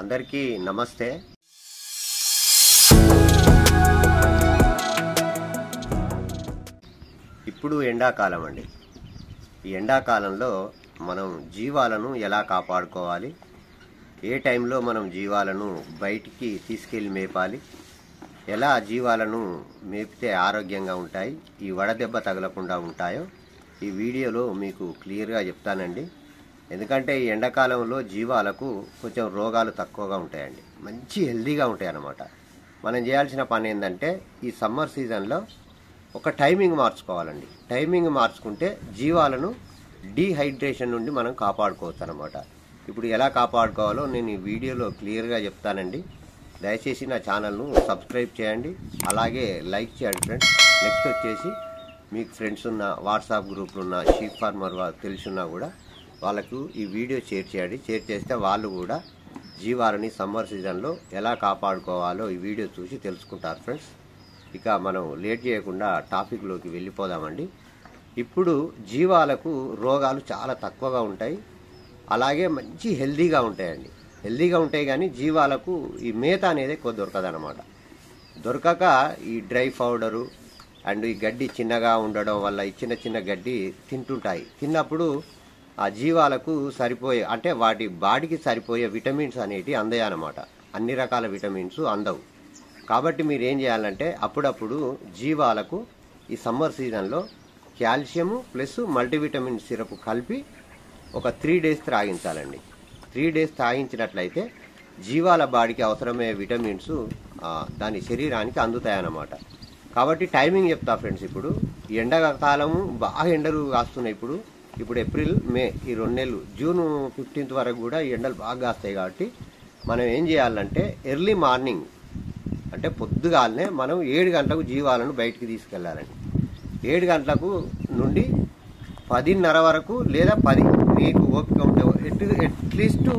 అందరికీ నమస్తే. ఇప్పుడు ఎండాకాలం అండి. ఈ ఎండాకాలంలో మనం జీవాలను ఎలా కాపాడుకోవాలి, ఏ టైంలో మనం జీవాలను బయటికి తీసుకెళ్ళి మేపాలి, ఎలా జీవాలను మేపితే ఆరోగ్యంగా ఉంటాయి, ఈ వడదెబ్బ తగలకుండా ఉంటాయో ఈ వీడియోలో మీకు క్లియర్గా చెప్తానండి. ఎందుకంటే ఈ ఎండాకాలంలో జీవాలకు కొంచెం రోగాలు తక్కువగా ఉంటాయండి, మంచి హెల్దీగా ఉంటాయి అన్నమాట. మనం చేయాల్సిన పని ఏంటంటే ఈ సమ్మర్ సీజన్లో ఒక టైమింగ్ మార్చుకోవాలండి. టైమింగ్ మార్చుకుంటే జీవాలను డీహైడ్రేషన్ నుండి మనం కాపాడుకోవచ్చు అన్నమాట. ఇప్పుడు ఎలా కాపాడుకోవాలో నేను ఈ వీడియోలో క్లియర్గా చెప్తానండి. దయచేసి నా ఛానల్ను సబ్స్క్రైబ్ చేయండి, అలాగే లైక్ చేయండి ఫ్రెండ్స్. నెక్స్ట్ వచ్చేసి మీకు ఫ్రెండ్స్ ఉన్న వాట్సాప్ గ్రూప్లు ఉన్న షీప్ ఫార్మర్ తెలుసున్నా కూడా వాళ్ళకు ఈ వీడియో షేర్ చేయండి. షేర్ చేస్తే వాళ్ళు కూడా జీవాలని సమ్మర్ సీజన్లో ఎలా కాపాడుకోవాలో ఈ వీడియో చూసి తెలుసుకుంటారు ఫ్రెండ్స్. ఇక మనం లేట్ చేయకుండా టాపిక్లోకి వెళ్ళిపోదామండి. ఇప్పుడు జీవాలకు రోగాలు చాలా తక్కువగా ఉంటాయి, అలాగే మంచి హెల్దీగా ఉంటాయండి. హెల్దీగా ఉంటాయి కానీ జీవాలకు ఈ మేత అనేది ఎక్కువ దొరకదన్నమాట. దొరకక ఈ డ్రై పౌడరు అండ్ ఈ గడ్డి చిన్నగా ఉండడం వల్ల ఈ చిన్న చిన్న గడ్డి తింటుంటాయి. తిన్నప్పుడు ఆ జీవాలకు సరిపోయే అంటే వాటి బాడీకి సరిపోయే విటమిన్స్ అనేవి అందాయన్నమాట. అన్ని రకాల విటమిన్స్ అందవు. కాబట్టి మీరు ఏం చేయాలంటే అప్పుడప్పుడు జీవాలకు ఈ సమ్మర్ సీజన్లో కాల్షియము ప్లస్ మల్టీవిటమిన్ సిరప్ కలిపి ఒక 3 days త్రాగించాలండి. 3 days త్రాగించినట్లయితే జీవాల బాడీకి అవసరమయ్యే విటమిన్స్ దాని శరీరానికి అందుతాయన్నమాట. కాబట్టి టైమింగ్ చెప్తా ఫ్రెండ్స్. ఇప్పుడు ఎండాకాలము బాగా ఎండలు కాస్తున్నాయి. ఇప్పుడు ఏప్రిల్ మే ఈ 2 నెలలు, జూన్ 15th వరకు కూడా ఈ ఎండలు బాగా కాస్తాయి. కాబట్టి మనం ఏం చేయాలంటే ఎర్లీ మార్నింగ్ అంటే పొద్దుగాలనే మనం 7 గంటలకు జీవాలను బయటికి తీసుకెళ్లాలండి. 7 గంటలకు నుండి 10:30 వరకు లేదా 10 మీకు ఓపిక ఉంటే అట్లీస్ట్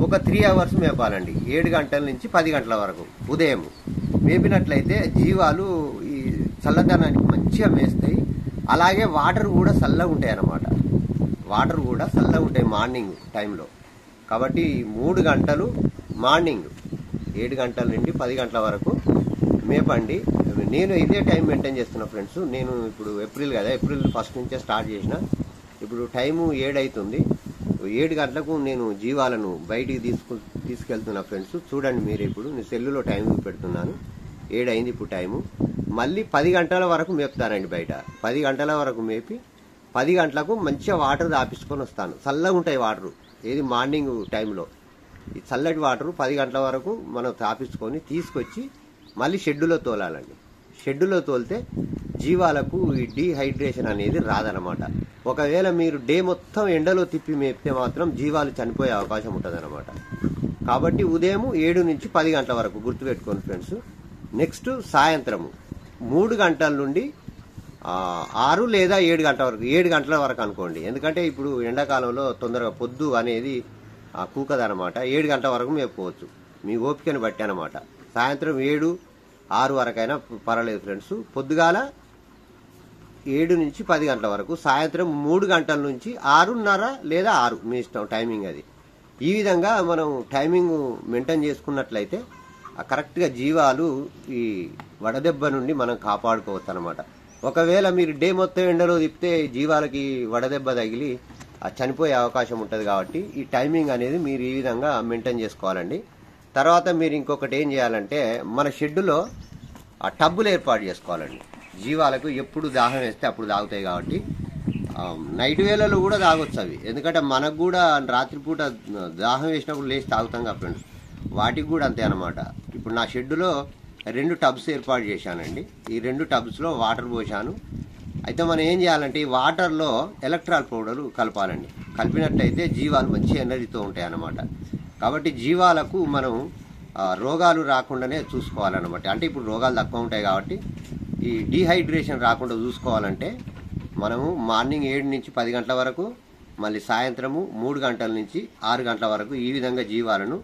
ఒక 3 hours మేపాలండి. 7 గంటల నుంచి 10 గంటల వరకు ఉదయం మేపినట్లయితే జీవాలు ఈ చల్లదనానికి మంచిగా మేస్తాయి. అలాగే వాటర్ కూడా చల్లగా ఉంటాయి అన్నమాట. వాటర్ కూడా చల్లగా ఉంటాయి మార్నింగ్ టైంలో. కాబట్టి 3 గంటలు మార్నింగ్ 7 గంటల నుండి 10 గంటల వరకు మేపండి. నేను ఇదే టైం మెయింటైన్ చేస్తున్నా ఫ్రెండ్స్. నేను ఇప్పుడు ఏప్రిల్ 1st నుంచే స్టార్ట్ చేసిన. ఇప్పుడు టైము 7 అవుతుంది. 7 గంటలకు నేను జీవాలను బయటికి తీసుకెళ్తున్నా ఫ్రెండ్స్. చూడండి మీరు, ఇప్పుడు నేను సెల్లులో టైం పెడుతున్నాను. 7 అయింది ఇప్పుడు టైము. మళ్ళీ 10 గంటల వరకు మేపుతానండి బయట. 10 గంటల వరకు మేపి 10 గంటలకు మంచిగా వాటర్ దాపించుకొని వస్తాను. చల్లగా ఉంటాయి వాటరు. ఏది మార్నింగ్ టైంలో ఈ చల్లటి వాటరు 10 గంటల వరకు మనం తాపించుకొని తీసుకొచ్చి మళ్ళీ షెడ్డులో తోలాలండి. షెడ్డులో తోలితే జీవాలకు ఈ డీహైడ్రేషన్ అనేది రాదనమాట. ఒకవేళ మీరు డే మొత్తం ఎండలో తిప్పి మేపితే మాత్రం జీవాలు చనిపోయే అవకాశం ఉంటుంది. కాబట్టి ఉదయం 7 నుంచి 10 గంటల వరకు గుర్తుపెట్టుకోండి ఫ్రెండ్స్. నెక్స్ట్ సాయంత్రము 3 గంటల నుండి 6 లేదా 7 గంటల వరకు, 7 గంటల వరకు అనుకోండి. ఎందుకంటే ఇప్పుడు ఎండాకాలంలో తొందరగా పొద్దు అనేది కూకదనమాట. 7 గంటల వరకు మేపుకోవచ్చు, మీ ఓపికను బట్టి అనమాట. సాయంత్రం 7, 6 వరకైనా పర్వాలేదు ఫ్రెండ్స్. పొద్దుగాల 7 నుంచి 10 గంటల వరకు, సాయంత్రం 3 గంటల నుంచి 6:30 లేదా 6, మీ ఇష్టం టైమింగ్ అది. ఈ విధంగా మనం టైమింగ్ మెయింటైన్ చేసుకున్నట్లయితే కరెక్ట్గా జీవాలు ఈ వడదెబ్బ నుండి మనం కాపాడుకోవచ్చు అనమాట. ఒకవేళ మీరు డే మొత్తం ఎండలో తిప్పితే జీవాలకి వడదెబ్బ తగిలి చనిపోయే అవకాశం ఉంటుంది. కాబట్టి ఈ టైమింగ్ అనేది మీరు ఈ విధంగా మెయింటైన్ చేసుకోవాలండి. తర్వాత మీరు ఇంకొకటి ఏం చేయాలంటే మన షెడ్డులో టబ్బులు ఏర్పాటు చేసుకోవాలండి. జీవాలకు ఎప్పుడు దాహం వేస్తే అప్పుడు తాగుతాయి. కాబట్టి నైట్ వేళలో కూడా తాగొచ్చు అవి. ఎందుకంటే మనకు కూడా రాత్రిపూట దాహం వేసినప్పుడు లేచి తాగుతాం కదా ఫ్రెండ్స్, వాటికి కూడా అంతే అనమాట. ఇప్పుడు నా షెడ్డులో 2 టబ్స్ ఏర్పాటు చేశానండి. ఈ 2 టబ్స్లో వాటర్ పోసాను. అయితే మనం ఏం చేయాలంటే ఈ వాటర్లో ఎలక్ట్రాల్ పౌడర్ కలపాలండి. కలిపినట్లయితే జీవాలు మంచి ఎనర్జీతో ఉంటాయి అన్నమాట. కాబట్టి జీవాలకు మనం రోగాలు రాకుండానే చూసుకోవాలన్నమాట. అంటే ఇప్పుడు రోగాలు తక్కువ ఉంటాయి కాబట్టి ఈ డీహైడ్రేషన్ రాకుండా చూసుకోవాలంటే మనము మార్నింగ్ 7 నుంచి 10 గంటల వరకు, మళ్ళీ సాయంత్రము 3 గంటల నుంచి 6 గంటల వరకు ఈ విధంగా జీవాలను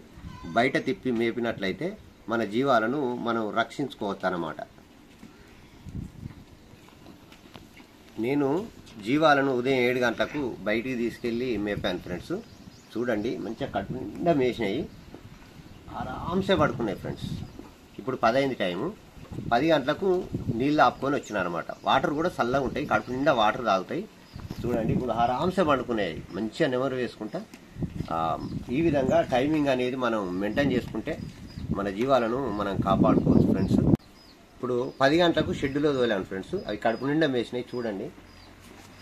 బయట తిప్పి మేపినట్లయితే మన జీవాలను మనం రక్షించుకోవచ్చు అన్నమాట. నేను జీవాలను ఉదయం 7 గంటలకు బయటికి తీసుకెళ్ళి మేపాను ఫ్రెండ్స్. చూడండి మంచిగా కడుపు నిండా మేసినాయి. ఆరాంసే పడుకున్నాయి ఫ్రెండ్స్. ఇప్పుడు 10 అయింది టైము. 10 గంటలకు నీళ్ళు ఆపుకొని వచ్చినారనమాట. వాటర్ కూడా చల్లగా ఉంటాయి, కడుపు నిండా వాటర్ తాగుతాయి. చూడండి ఇప్పుడు ఆరాంసే పండుకున్నాయి, మంచిగా నెమరు వేసుకుంటా. ఈ విధంగా టైమింగ్ అనేది మనం మెయింటైన్ చేసుకుంటే మన జీవాలను మనం కాపాడుకోవచ్చు ఫ్రెండ్స్. ఇప్పుడు 10 గంటలకు షెడ్యూల్లో తోలాను ఫ్రెండ్స్. అవి కడుపు నిండా మేసినాయి. చూడండి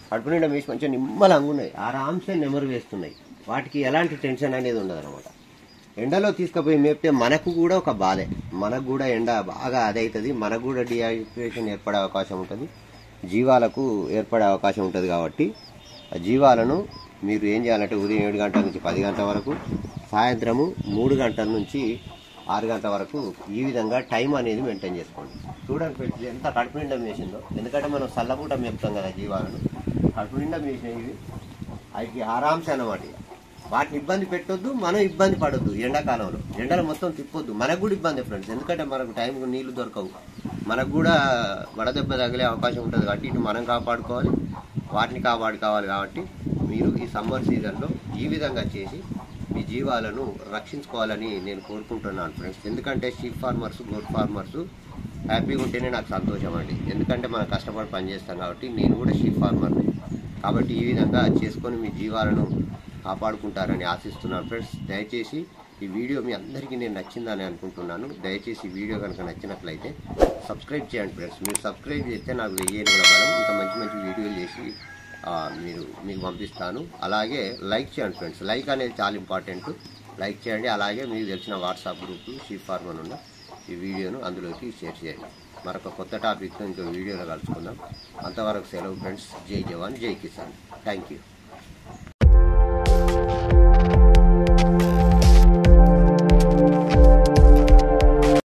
కడుపు నిండా మేసి మంచిగా నిమ్మలంగా ఉన్నాయి, ఆరాంసే నెమరు వేస్తున్నాయి. వాటికి ఎలాంటి టెన్షన్ అనేది ఉండదు అనమాట. ఎండలో తీసుకుపోయి మేపితే మనకు కూడా ఒక బాధే, మనకు కూడా ఎండ బాగా అదవుతుంది, మనకు కూడా డిహైడ్రేషన్ ఏర్పడే అవకాశం ఉంటుంది, జీవాలకు ఏర్పడే అవకాశం ఉంటుంది. కాబట్టి ఆ జీవాలను మీరు ఏం చేయాలంటే ఉదయం 7 గంటల నుంచి 10 గంటల వరకు, సాయంత్రము 3 గంటల నుంచి 6 గంటల వరకు ఈ విధంగా టైం అనేది మెయింటైన్ చేసుకోండి. చూడండి ఫ్రెండ్స్ ఎంత కడుపు నిండా మేసిందో. ఎందుకంటే మనం చల్లపూట మేపుతాం కదా జీవాలను. కడుపు నిండా మేసినవి అవి ఆరాంసే అన్నమాట. వాటిని ఇబ్బంది పెట్టొద్దు, మనం ఇబ్బంది పడొద్దు. ఎండాకాలంలో ఎండలు మొత్తం తిప్పొద్దు, మనకు కూడా ఇబ్బంది ఫ్రెండ్స్. ఎందుకంటే మనకు టైంకు నీళ్లు దొరకవు, మనకు కూడా వడదెబ్బ తగిలే అవకాశం ఉంటుంది. కాబట్టి ఇటు మనం కాపాడుకోవాలి, వాటిని కాపాడుకోవాలి. కాబట్టి మీరు ఈ సమ్మర్ సీజన్లో ఈ విధంగా చేసి మీ జీవాలను రక్షించుకోవాలని నేను కోరుకుంటున్నాను ఫ్రెండ్స్. ఎందుకంటే షీప్ ఫార్మర్స్, గోట్ ఫార్మర్స్ హ్యాపీగా ఉంటేనే నాకు సంతోషం అండి. ఎందుకంటే మనం కష్టపడి పనిచేస్తాం కాబట్టి. నేను కూడా షీప్ ఫార్మర్ని కాబట్టి ఈ విధంగా చేసుకొని మీ జీవాలను కాపాడుకుంటారని ఆశిస్తున్నాను ఫ్రెండ్స్. దయచేసి ఈ వీడియో మీ అందరికీ నేను నచ్చిందని అనుకుంటున్నాను. దయచేసి ఈ వీడియో కనుక నచ్చినట్లయితే సబ్స్క్రైబ్ చేయండి ఫ్రెండ్స్. మీరు సబ్స్క్రైబ్ చేస్తే నాకు 1000 ఏనుగుల బలం, ఇంకా మంచి మంచి వీడియోలు చేసి మీకు పంపిస్తాను. అలాగే లైక్ చేయండి ఫ్రెండ్స్. లైక్ అనేది చాలా ఇంపార్టెంట్. లైక్ చేయండి. అలాగే మీకు తెలిసిన వాట్సాప్ గ్రూప్ షీప్ ఫార్మర్ ఉన్న ఈ వీడియోను అందులోకి షేర్ చేయండి. మరొక కొత్త టాపిక్తో ఇంకో వీడియోలో కలుసుకుందాం. అంతవరకు సెలవు ఫ్రెండ్స్. జై జవాన్, జై కిసాన్. Thank you.